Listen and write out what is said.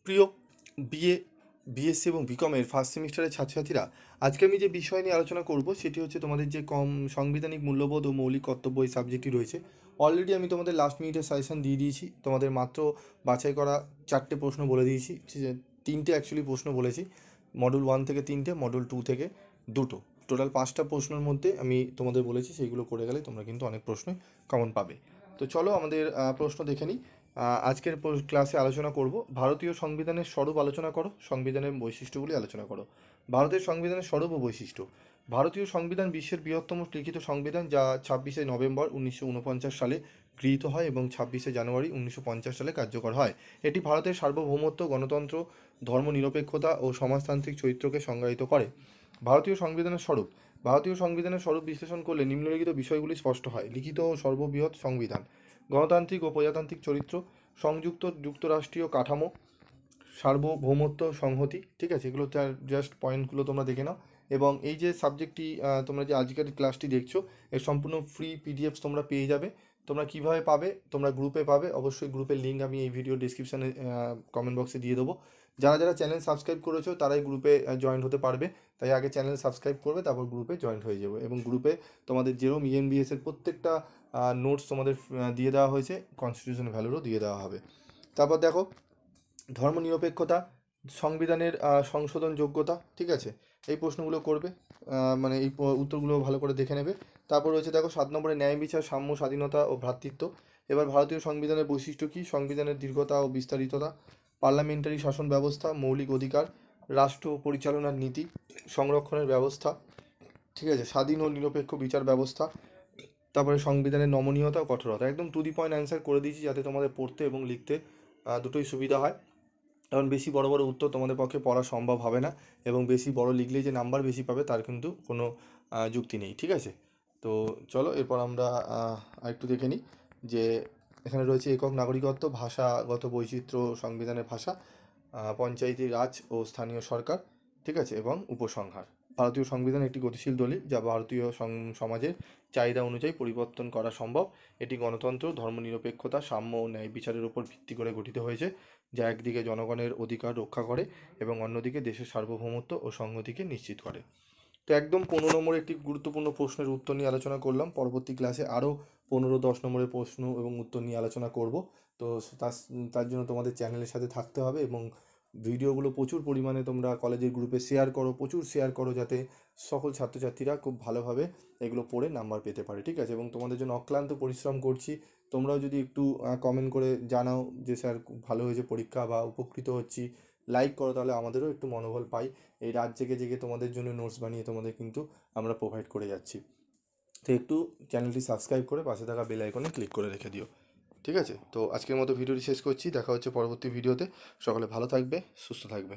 প্রিয় BA BSc এবং বিকমের first সেমিস্টারের ছাত্রছাত্রীরা, আজকে আমি যে বিষয় নিয়ে আলোচনা করব সেটি হচ্ছে তোমাদের যে সাংবিধানিক মূল্যবোধ ও মৌলিক কর্তব্য এই সাবজেক্টটি রয়েছে। অলরেডি আমি তোমাদের লাস্ট মিনিটের সাজেশন দিয়ে দিয়েছি, তোমাদের মাত্র বাছাই করা 4টে প্রশ্ন বলে দিয়েছি, 3টে অ্যাকচুয়ালি প্রশ্ন বলেছি। মডেল 1 থেকে 3টে, মডেল 2 থেকে 2টো, টোটাল 5টা প্রশ্নের মধ্যে আমি তোমাদের বলেছি সেইগুলো করে গেলে তোমরা কিন্তু অনেক প্রশ্নই কমন পাবে। তো চলো আমাদের প্রশ্ন দেখে নিই। আজকের ক্লাসে আলোচনা করব ভারতীয় সংবিধানের স্বরূপ আলোচনা করো, সংবিধানের বৈশিষ্ট্যগুলি আলোচনা করো। ভারতের সংবিধানের স্বরূপ ও বৈশিষ্ট্য। ভারতীয় সংবিধান বিশ্বের বৃহত্তম লিখিত সংবিধান, যা 26শে নভেম্বর 1949 সালে গৃহীত হয় এবং 26শে জানুয়ারি 1950 সালে কার্যকর হয়। এটি ভারতের সার্বভৌমত্ব, গণতন্ত্র, ধর্মনিরপেক্ষতা ও সমাজতান্ত্রিক চরিত্রকে সংজ্ঞায়িত করে। ভারতীয় সংবিধানের স্বরূপ। ভারতীয় সংবিধানের স্বরূপ বিশ্লেষণ করলে নিম্নলিখিত বিষয়গুলি স্পষ্ট হয়। লিখিত ও সর্ববৃহৎ সংবিধান, গণতান্ত্রিক ও প্রজাতান্ত্রিক চরিত্র, সংযুক্ত যুক্তরাষ্ট্রীয় কাঠামো, সার্বভৌমত্ব, সংহতি। ঠিক আছে, এগুলো জাস্ট পয়েন্টগুলো তোমরা দেখে নাও। এবং এই যে সাবজেক্টটি তোমরা যে আজকের ক্লাসটি দেখছো, এর সম্পূর্ণ ফ্রি পিডিএফ তোমরা পেয়ে যাবে। তোমরা কিভাবে পাবে? তোমরা গ্রুপে পাবে, অবশ্যই গ্রুপের লিঙ্ক আমি এই ভিডিও ডিসক্রিপশানে কমেন্ট বক্সে দিয়ে দেবো। যারা যারা চ্যানেল সাবস্ক্রাইব করেছো তারাই গ্রুপে জয়েন্ট হতে পারবে, তাই আগে চ্যানেল সাবস্ক্রাইব করবে, তারপর গ্রুপে জয়েন্ট হয়ে যাবে। এবং গ্রুপে তোমাদের যেরকম ইএনবিএসের প্রত্যেকটা নোটস তোমাদের দিয়ে দেওয়া হয়েছে, কনস্টিটিউশন ভ্যালুরও দিয়ে দেওয়া হবে। তারপর দেখো, ধর্মনিরপেক্ষতা, সংবিধানের সংশোধন যোগ্যতা। ঠিক আছে, এই প্রশ্নগুলো করবে, মানে এই উত্তরগুলো ভালো করে দেখে নেবে। তারপর রয়েছে দেখো 7 নম্বরে ন্যায় বিচার, সাম্য, স্বাধীনতা ও ভ্রাতৃত্ব। এবার ভারতীয় সংবিধানের বৈশিষ্ট্য কী? সংবিধানের দীর্ঘতা ও বিস্তারিততা, পার্লামেন্টারি শাসন ব্যবস্থা, মৌলিক অধিকার, রাষ্ট্র পরিচালনার নীতি, সংরক্ষণের ব্যবস্থা। ঠিক আছে, স্বাধীন ও নিরপেক্ষ বিচার ব্যবস্থা। তারপরে সংবিধানের নমনীয়তা ও কঠোরতা। একদম টু দি পয়েন্ট অ্যান্সার করে দিয়েছি, যাতে তোমাদের পড়তে এবং লিখতে দুটোই সুবিধা হয়। কারণ বেশি বড় বড় উত্তর তোমাদের পক্ষে পড়া সম্ভব হবে না, এবং বেশি বড় লিখলেই যে নাম্বার বেশি পাবে তার কিন্তু কোনো যুক্তি নেই। ঠিক আছে, তো চলো এরপর আমরা আরেকটু দেখে নিই যে এখানে রয়েছে একক নাগরিকত্ব, ভাষাগত বৈচিত্র্য, সংবিধানের ভাষা, পঞ্চায়েতি রাজ ও স্থানীয় সরকার। ঠিক আছে, এবং উপসংহার। ভারতীয় সংবিধান একটি গতিশীল দলিল, যা ভারতীয় সমাজের চাহিদা অনুযায়ী পরিবর্তন করা সম্ভব। এটি গণতন্ত্র, ধর্মনিরপেক্ষতা, সাম্য ও ন্যায় বিচারের উপর ভিত্তি করে গঠিত হয়েছে, যা একদিকে জনগণের অধিকার রক্ষা করে এবং অন্যদিকে দেশের সার্বভৌমত্ব ও সংহতিকে নিশ্চিত করে। তো একদম 15 নম্বরের একটি গুরুত্বপূর্ণ প্রশ্নের উত্তর নিয়ে আলোচনা করলাম। পরবর্তী ক্লাসে আরও 15-10 নম্বরের প্রশ্ন এবং উত্তর নিয়ে আলোচনা করব। তো তার জন্য তোমাদের চ্যানেলের সাথে থাকতে হবে, এবং ভিডিওগুলো প্রচুর পরিমাণে তোমরা কলেজের গ্রুপে শেয়ার করো, প্রচুর শেয়ার করো, যাতে সকল ছাত্রছাত্রীরা খুব ভালোভাবে এগুলো পড়ে নাম্বার পেতে পারে। ঠিক আছে, এবং তোমাদের জন্য অক্লান্ত পরিশ্রম করছি। তোমরাও যদি একটু কমেন্ট করে জানাও যে স্যার খুব ভালো হয়েছে পরীক্ষা বা উপকৃত হচ্ছি, লাইক করো, তাহলে আমাদেরও একটু মনোবল পাই। এই রাত জেগে জেগে তোমাদের জন্য নোটস বানিয়ে তোমাদের কিন্তু আমরা প্রোভাইড করে যাচ্ছি। তো একটু চ্যানেলটি সাবস্ক্রাইব করে পাশে থাকা বেল আইকনে ক্লিক করে রেখে দিও। ঠিক আছে, তো আজকের মতো ভিডিওটি শেষ করছি। দেখা হচ্ছে পরবর্তী ভিডিওতে। সকলে ভালো থাকবে, সুস্থ থাকবে।